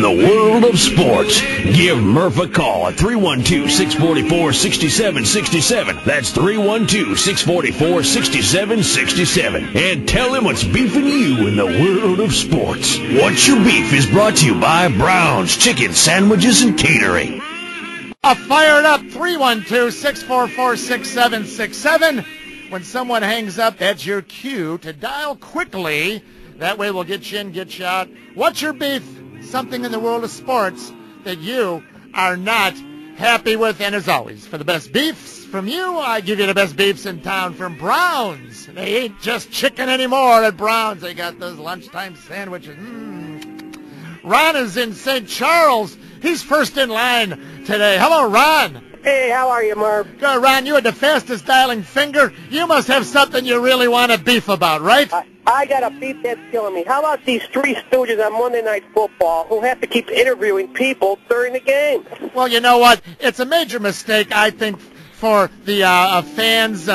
in the world of sports. Give Murph a call at 312-644-6767. That's 312-644-6767. And tell him what's beefing you in the world of sports. What's Your Beef is brought to you by Brown's Chicken Sandwiches and Catering. Fired up, 312-644-6767. When someone hangs up, that's your cue to dial quickly. That way we'll get you in, get you out. What's your beef? Something in the world of sports that you are not happy with. And as always, for the best beefs from you, I give you the best beefs in town from Brown's. They ain't just chicken anymore at Brown's. They got those lunchtime sandwiches. Ron is in St. Charles. He's first in line today. Hello, Ron. Hey, how are you, Murph? Good, Ron. You had the fastest dialing finger. You must have something you really want to beef about, right? I got a beef that's killing me. How about these three stooges on Monday Night Football who have to keep interviewing people during the game? Well, you know what? It's a major mistake, I think, for the fans.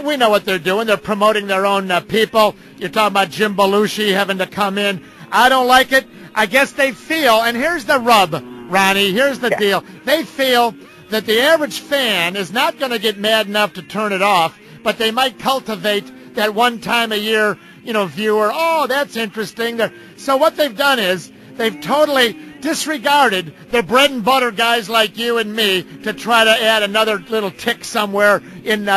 We know what they're doing. They're promoting their own people. You're talking about Jim Belushi having to come in. I don't like it. I guess they feel, and here's the rub, Ronnie, here's the deal. They feel that the average fan is not going to get mad enough to turn it off, but they might cultivate that one time a year, viewer. Oh, that's interesting. So what they've done is they've totally disregarded the bread and butter guys like you and me to try to add another little tick somewhere in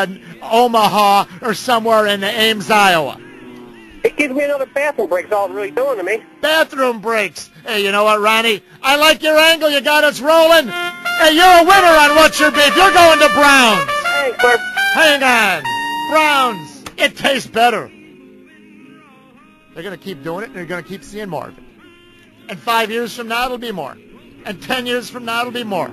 Omaha or somewhere in Ames, Iowa. It gives me another bathroom break. Is all it's really doing to me. Bathroom breaks. Hey, you know what, Ronnie? I like your angle. You got us rolling. Hey, you're a winner on What's Your Beef. You're going to Brown's. Thanks, Murph. Hang on. Brown's. It tastes better. They're going to keep doing it, and you're going to keep seeing more of it. And 5 years from now, it'll be more. And 10 years from now, it'll be more.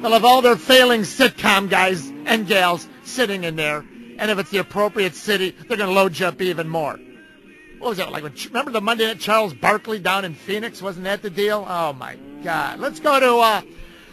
They'll have all their failing sitcom guys and gals sitting in there. And if it's the appropriate city, they're going to load you up even more. What was that, remember the Monday Night Charles Barkley down in Phoenix? Wasn't that the deal? Oh, my God. Let's go to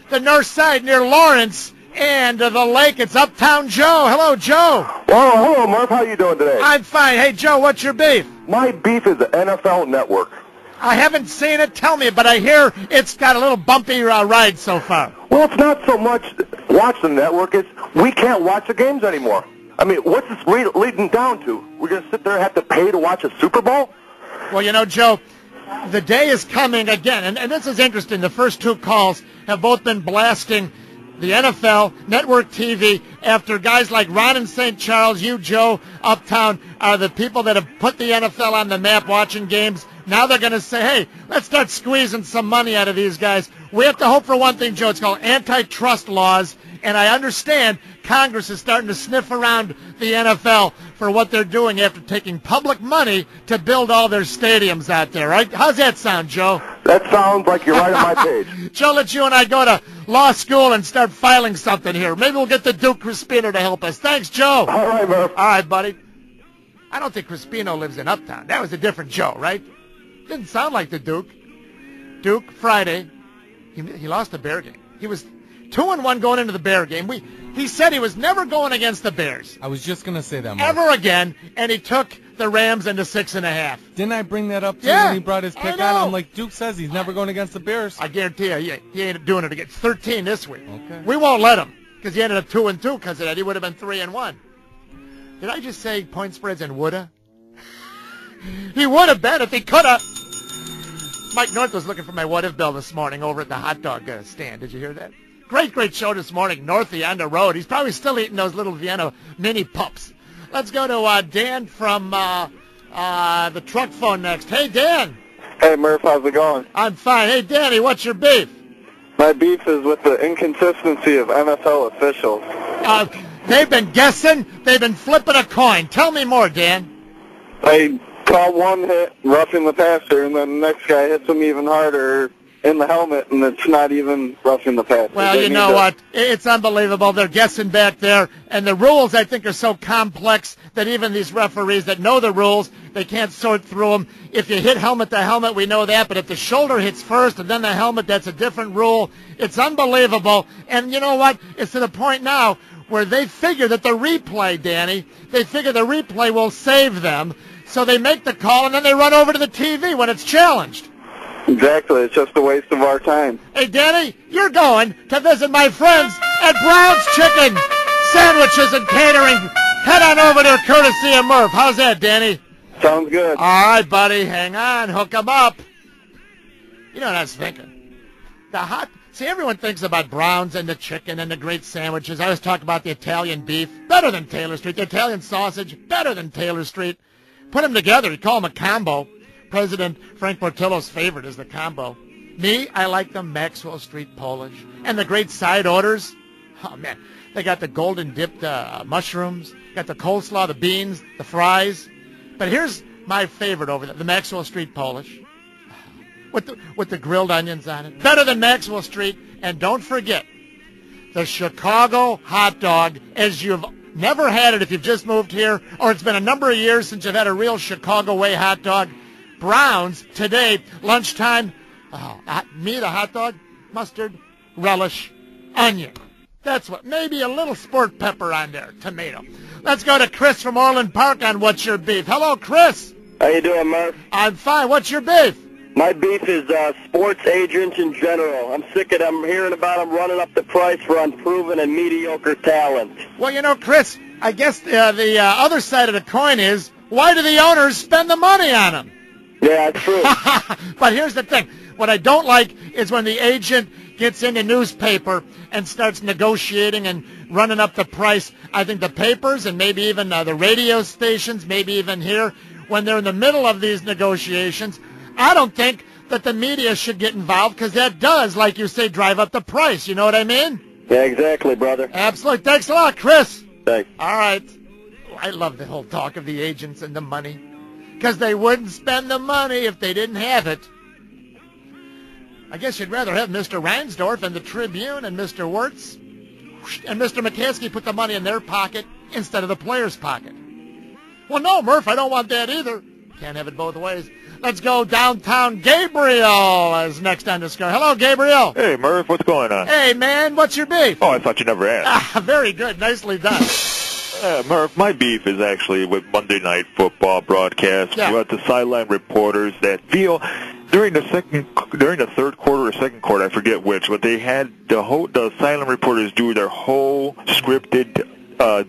the north side near Lawrence and the lake. It's Uptown Joe. Hello, Joe. Well, hello, Murph. How you doing today? I'm fine. Hey, Joe, what's your beef? My beef is the NFL Network. I haven't seen it. Tell me, but I hear it's got a little bumpy ride so far. Well, it's not so much watch the network. It's we can't watch the games anymore. I mean, what's this leading down to? We're going to sit there and have to pay to watch a Super Bowl? Well, Joe, the day is coming again, and this is interesting. The first two calls have both been blasting the NFL, network TV, after guys like Ron in St. Charles, you, Joe, Uptown, are the people that have put the NFL on the map watching games. Now they're going to say, hey, let's start squeezing some money out of these guys. We have to hope for one thing, Joe. It's called antitrust laws. And I understand Congress is starting to sniff around the NFL for what they're doing after taking public money to build all their stadiums out there, right? How's that sound, Joe? That sounds like you're right on my page. Joe, let you and I go to law school and start filing something here. Maybe we'll get the Duke Crispino to help us. Thanks, Joe. All right, Murph. All right, buddy. I don't think Crispino lives in Uptown. That was a different Joe, right? Didn't sound like the Duke. Duke, Friday, he lost the Bear game. He was 2-1 going into the Bear game. He said he was never going against the Bears. I was just going to say that, Mark. Ever again, and he took the Rams into 6.5. Didn't I bring that up to yeah, you when he brought his pick out? I'm like, Duke says he's never going against the Bears. I guarantee you, he ain't doing it again. 13 this week. Okay. We won't let him, because he ended up 2-2 because of that. He would have been 3-1. Did I just say point spreads and woulda? He would have been if he could have. Mike North was looking for my what-if bill this morning over at the hot dog stand. Did you hear that? Great show this morning. Northie on the road. He's probably still eating those little Vienna mini pups. Let's go to Dan from the truck phone next. Hey, Dan. Hey, Murph, how's it going? I'm fine. Hey, Danny, what's your beef? My beef is with the inconsistency of NFL officials. They've been guessing. They've been flipping a coin. Tell me more, Dan. They call one hit, roughing the passer, and then the next guy hits him even harder in the helmet, and it's not even roughing the passer. Well, you know what? It's unbelievable. They're guessing back there, and the rules, I think, are so complex that even these referees that know the rules, they can't sort through them. If you hit helmet to helmet, we know that, but if the shoulder hits first and then the helmet, that's a different rule. It's unbelievable, and you know what? It's to the point now where they figure that the replay, Danny, they figure the replay will save them, so they make the call, and then they run over to the TV when it's challenged. Exactly. It's just a waste of our time. Hey, Danny, you're going to visit my friends at Brown's Chicken Sandwiches and Catering. Head on over there courtesy of Murph. How's that, Danny? Sounds good. All right, buddy. Hang on. Hook 'em up. You know what I was thinking? See, everyone thinks about Brown's and the chicken and the great sandwiches. I always talk about the Italian beef, better than Taylor Street. The Italian sausage, better than Taylor Street. Put them together. You call them a combo. President Frank Portillo's favorite is the combo. Me, I like the Maxwell Street Polish. And the great side orders. Oh, man. They got the golden dipped mushrooms, got the coleslaw, the beans, the fries. But here's my favorite over there, the Maxwell Street Polish. With the grilled onions on it. Better than Maxwell Street. And don't forget, the Chicago hot dog, as you've never had it if you've just moved here, or it's been a number of years since you've had a real Chicago way hot dog. Brown's today, lunchtime, meat, a hot dog, mustard, relish, onion. That's what, maybe a little sport pepper on there, tomato. Let's go to Chris from Orland Park on What's Your Beef. Hello, Chris. How you doing, Murph? I'm fine. What's your beef? My beef is sports agents in general. I'm sick of them hearing about them running up the price for unproven and mediocre talent. Well, you know, Chris, I guess the other side of the coin is, why do the owners spend the money on them? Yeah, that's true. But here's the thing. What I don't like is when the agent gets in the newspaper and starts negotiating and running up the price. I think the papers and maybe even the radio stations, maybe even here, when they're in the middle of these negotiations, I don't think that the media should get involved because that does, like you say, drive up the price. You know what I mean? Yeah, exactly, brother. Absolutely. Thanks a lot, Chris. Thanks. All right. I love the whole talk of the agents and the money because they wouldn't spend the money if they didn't have it. I guess you'd rather have Mr. Reinsdorf and the Tribune and Mr. Wirtz and Mr. McCaskey put the money in their pocket instead of the player's pocket. Well, no, Murph, I don't want that either. Can't have it both ways. Let's go downtown. Gabriel is next on the score. Hello, Gabriel. Hey, Murph, what's going on? Hey, man, what's your beef? Oh, I thought you never asked. Very good. Nicely done. Murph, my beef is actually with Monday Night Football broadcast. Yeah. With the sideline reporters that feel during the third quarter or second quarter, I forget which, but they had the sideline reporters do their whole scripted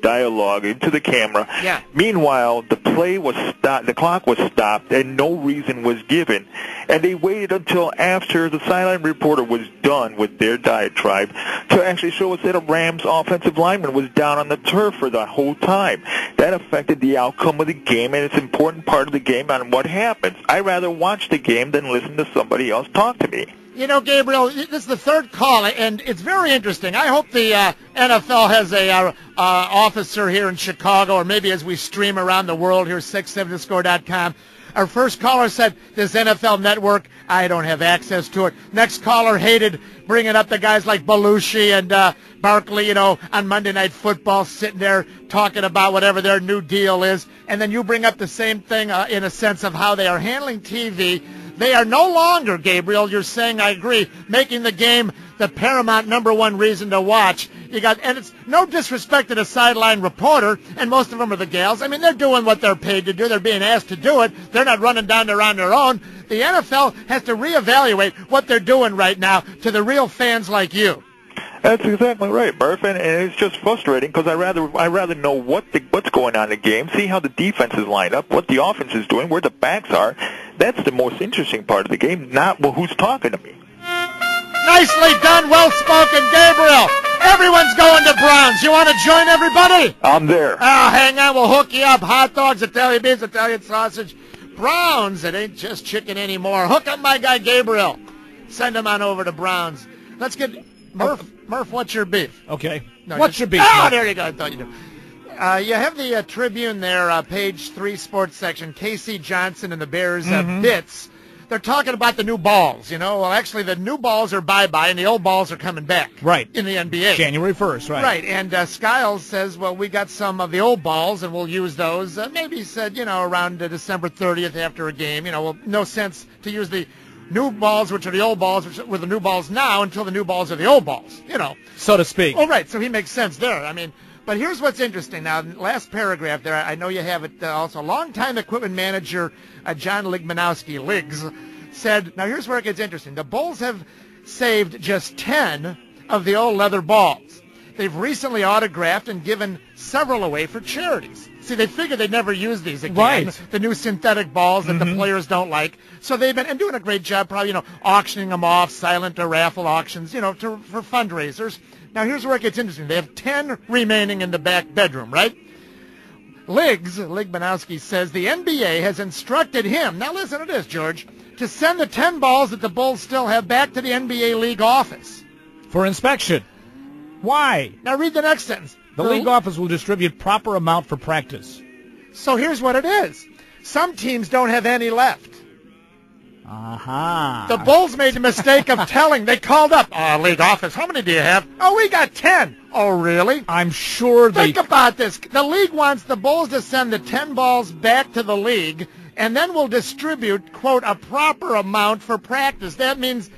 dialogue into the camera. Yeah. Meanwhile, the play was stopped, the clock was stopped, and no reason was given. And they waited until after the sideline reporter was done with their diatribe to actually show us that a Rams offensive lineman was down on the turf for the whole time. That affected the outcome of the game, and it's an important part of the game on what happens. I'd rather watch the game than listen to somebody else talk to me. You know, Gabriel, this is the third call, and it's very interesting. I hope the NFL has a officer here in Chicago, or maybe as we stream around the world here, 670score.com. Our first caller said, this NFL network, I don't have access to it. Next caller hated bringing up the guys like Belushi and Barkley, you know, on Monday Night Football, sitting there talking about whatever their new deal is. And then you bring up the same thing in a sense of how they are handling TV. They are no longer, Gabriel, you're saying, I agree, making the game the paramount number one reason to watch. And it's no disrespect to the sideline reporter, and most of them are the gals. I mean, they're doing what they're paid to do. They're being asked to do it. They're not running down there on their own. The NFL has to reevaluate what they're doing right now to the real fans like you. That's exactly right, Murph, and it's just frustrating because I rather know what's going on in the game, see how the defenses line up, what the offense is doing, where the backs are. That's the most interesting part of the game, not who's talking to me. Nicely done, well-spoken, Gabriel. Everyone's going to Browns. You want to join everybody? I'm there. Oh, hang on, we'll hook you up. Hot dogs, Italian beans, Italian sausage. Browns, it ain't just chicken anymore. Hook up my guy Gabriel. Send him on over to Browns. Let's get... Murph, what's your beef? Okay. No, what's your beef? Oh, there you go. I thought you knew. You have the Tribune there, page 3 sports section. Casey Johnson and the Bears bits. They're talking about the new balls, you know. Well, actually, the new balls are bye-bye, and the old balls are coming back. Right. In the NBA. January 1st, right. Right, and Skiles says, well, we got some of the old balls, and we'll use those. Maybe he said, you know, around December 30th after a game. You know, well, no sense to use the new balls, which are the old balls, which were the new balls now, until the new balls are the old balls, you know. So to speak. Oh, right, so he makes sense there. I mean, but here's what's interesting. Now, last paragraph there, I know you have it also. Longtime equipment manager John Ligmanowski, Liggs, said, now here's where it gets interesting. The Bulls have saved just 10 of the old leather balls. They've recently autographed and given several away for charities. See, they figured they'd never use these again. Right. The new synthetic balls that the players don't like. So they've been doing a great job, probably, auctioning them off, silent or raffle auctions, for fundraisers. Now, here's where it gets interesting. They have 10 remaining in the back bedroom, right? Lig Banowski says the NBA has instructed him, now listen to this, George, to send the 10 balls that the Bulls still have back to the NBA league office. For inspection. Why? Now read the next sentence. The league office will distribute proper amount for practice. So here's what it is. Some teams don't have any left. Uh-huh. The Bulls made the mistake of telling. They called up, league office, how many do you have? Oh, we got 10. Oh, really? I'm sure they... Think about this. The league wants the Bulls to send the 10 balls back to the league, and then we'll distribute, quote, a proper amount for practice. That means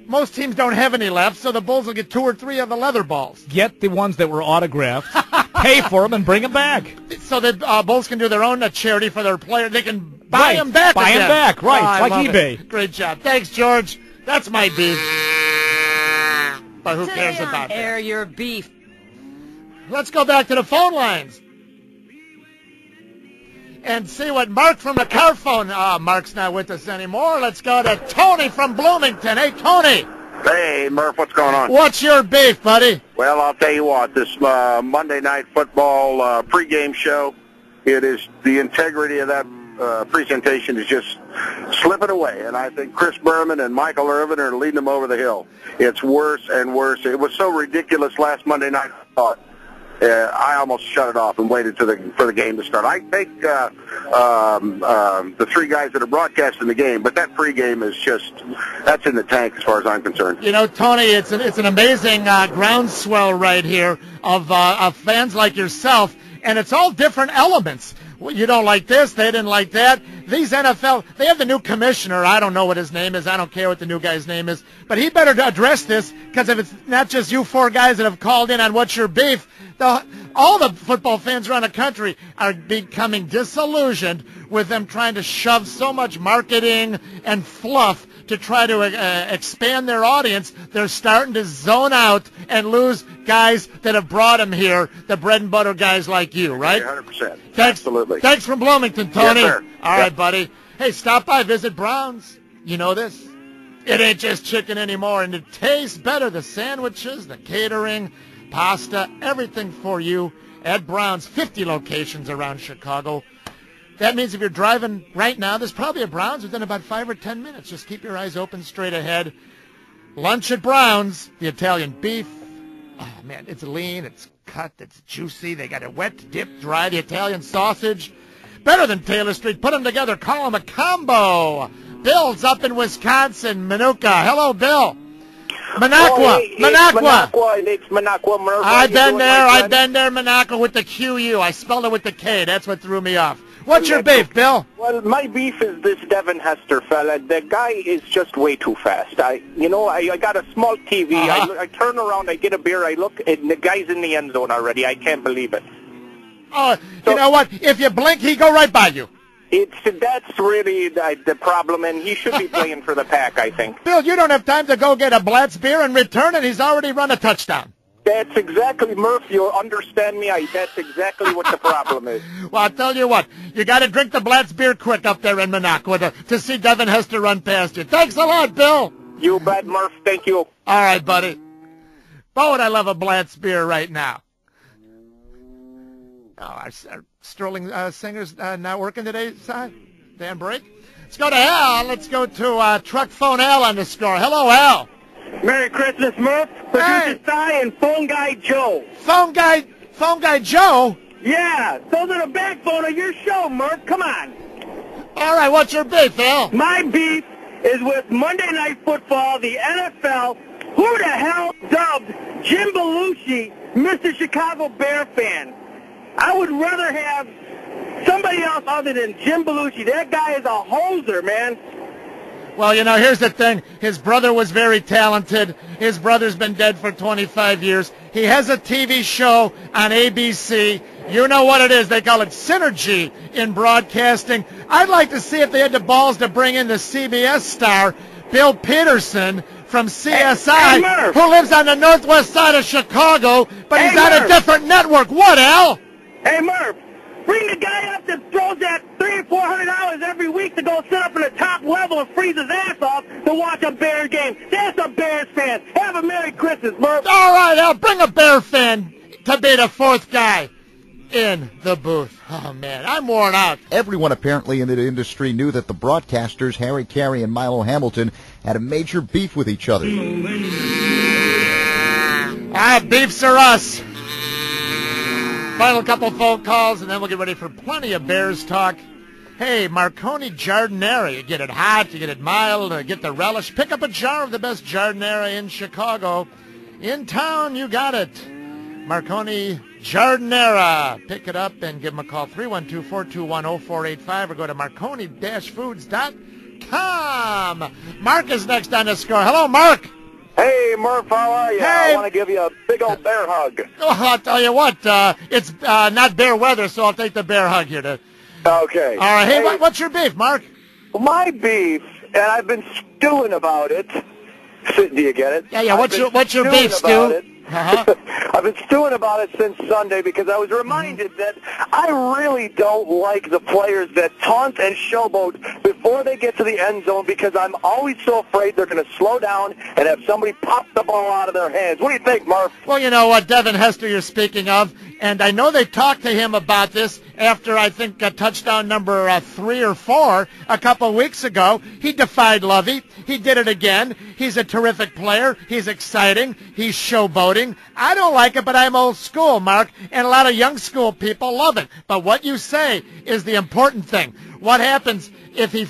most teams don't have any left, so the Bulls will get 2 or 3 of the leather balls. Get the ones that were autographed, pay for them, and bring them back. So the Bulls can do their own charity for their players. They can buy them back Buy again. them back, right. Oh, It's like eBay. Great job. Thanks, George. That's my beef. But who cares about that? Air your beef. Let's go back to the phone lines and see what Mark from the car phone. Mark's not with us anymore. Let's go to Tony from Bloomington. Hey, Tony. Hey, Murph, what's going on? What's your beef, buddy? Well, I'll tell you what, this Monday Night Football pregame show, it is the integrity of that presentation is just slipping away, and I think Chris Berman and Michael Irvin are leading them over the hill. It's worse and worse. It was so ridiculous last Monday night. I almost shut it off and waited for the game to start. I think the 3 guys that are broadcasting the game, but that pregame is that's in the tank as far as I'm concerned. Tony, it's an amazing groundswell right here of fans like yourself, and it's all different elements. You don't like this, they didn't like that. These NFL, they have the new commissioner. I don't know what his name is. I don't care what the new guy's name is. But he better address this, because if it's not just you 4 guys that have called in on what's your beef, all the football fans around the country are becoming disillusioned with them trying to shove so much marketing and fluff to try to expand their audience. They're starting to zone out and lose guys that have brought them here, the bread and butter guys like you, right? 100%. Absolutely. Thanks from Bloomington, Tony. Yes, sir. All right, buddy. Hey, stop by, visit Brown's. You know this? It ain't just chicken anymore, and it tastes better. The sandwiches, the catering, pasta, everything for you at Brown's. 50 locations around Chicago. That means if you're driving right now, there's probably a Brown's within about 5 or 10 minutes. Just keep your eyes open straight ahead. Lunch at Brown's, the Italian beef. Oh, man, it's lean, it's cut, it's juicy. They got it wet, dipped, dry, the Italian sausage. Better than Taylor Street. Put them together. Call them a combo. Bill's up in Wisconsin, Minooka. Hello, Bill. Minocqua. It's Minocqua, Murph. I've been there, Minocqua, with the QU. I spelled it with the K. That's what threw me off. What's your beef, Bill? Well, my beef is this Devin Hester fella. The guy is just way too fast. I got a small TV. I turn around, I get a beer, I look, and the guy's in the end zone already. I can't believe it. Oh, you know what? If you blink, he go right by you. That's really the problem, and he should be playing for the Pack, I think. Bill, you don't have time to go get a Blatz beer and return, and he's already run a touchdown. That's exactly, Murph. You understand me? That's exactly what the problem is. Well, I'll tell you what. You got to drink the Blatz beer quick up there in Minocqua to see Devin Hester run past you. Thanks a lot, Bill. You bet, Murph. Thank you. All right, buddy. Boy, would I love a Blatz beer right now. Oh, our Sterling Singer's not working today, son? Damn break. Let's go to Al. Let's go to Truck Phone Al on the score. Hello, Al. Merry Christmas, Murph. Producer Cy and Phone Guy Joe. Phone Guy Joe? Yeah, those are the backbone of your show, Murph. Come on. All right, what's your beef, Al? My beef is with Monday Night Football, the NFL. Who the hell dubbed Jim Belushi Mr. Chicago Bear fan? I would rather have somebody else other than Jim Belushi. That guy is a hoser, man. Well, you know, here's the thing. His brother was very talented. His brother's been dead for 25 years. He has a TV show on ABC. You know what it is. They call it Synergy in broadcasting. I'd like to see if they had the balls to bring in the CBS star, Bill Peterson, from CSI, who lives on the northwest side of Chicago, but he's on a different network. What, Al? Hey, Murph, bring the guy up that throws that $300 or $400 every week to go sit up in the top level and freeze his ass off to watch a Bears game. That's a Bears fan. Have a Merry Christmas, Murph. All right, Al, bring a Bear fan to be the fourth guy in the booth. Oh, man, I'm worn out. Everyone apparently in the industry knew that the broadcasters, Harry Carey and Milo Hamilton, had a major beef with each other. Beefs are us. Final couple phone calls, and then we'll get ready for plenty of Bears talk. Hey, Marconi Giardiniera. You get it hot, you get it mild, get the relish. Pick up a jar of the best Giardiniera in Chicago. In town, you got it. Marconi Giardiniera. Pick it up and give them a call, 312-421-0485, or go to marconi-foods.com. Mark is next on the score. Hello, Mark. Hey, Murph, how are you? Hey. I want to give you a big old bear hug. Oh, I'll tell you what, it's not bear weather, so I'll take the bear hug here. Okay. All right. Hey, what's your beef, Mark? My beef, and I've been stewing about it. Do you get it? Yeah. What's your beef, Stu? I've been stewing about it since Sunday because I was reminded that I really don't like the players that taunt and showboat before they get to the end zone because I'm always so afraid they're going to slow down and have somebody pop the ball out of their hands. What do you think, Murph? Well, you know what, Devin Hester you're speaking of, and I know they talked to him about this after, I think, touchdown number 3 or 4 a couple of weeks ago. He defied Lovey. He did it again. He's a terrific player. He's exciting. He's showboating. I don't like it, but I'm old school, Mark, and a lot of young school people love it. But what you say is the important thing. What happens if he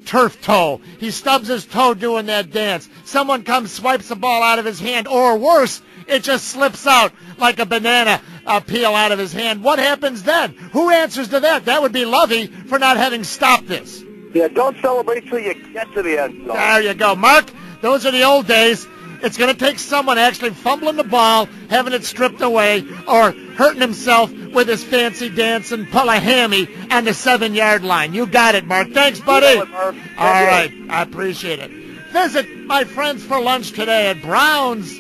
turf toe? He stubs his toe doing that dance. Someone comes, swipes the ball out of his hand, or worse, it just slips out like a banana peel out of his hand. What happens then? Who answers to that? That would be Lovey for not having stopped this. Yeah, don't celebrate till you get to the end zone. There you go, Mark. Those are the old days. It's going to take someone actually fumbling the ball, having it stripped away, or hurting himself with his fancy dance and pull a hammy on the 7-yard line. You got it, Mark. Thanks, buddy. You know it, Murph. All right. I appreciate it. Visit my friends for lunch today at Brown's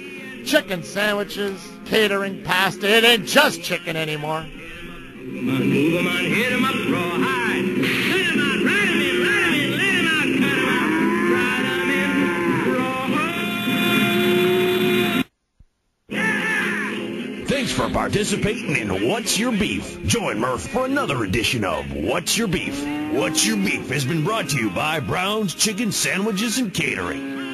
Chicken Sandwiches, Catering, Pasta. It ain't just chicken anymore. Move 'em on, hit 'em up, rawhide. Let 'em out, ride 'em in, let 'em in, let 'em out, cut 'em out. Ride 'em in, rawhide. Thanks for participating in What's Your Beef. Join Murph for another edition of What's Your Beef. What's Your Beef has been brought to you by Brown's Chicken Sandwiches and Catering.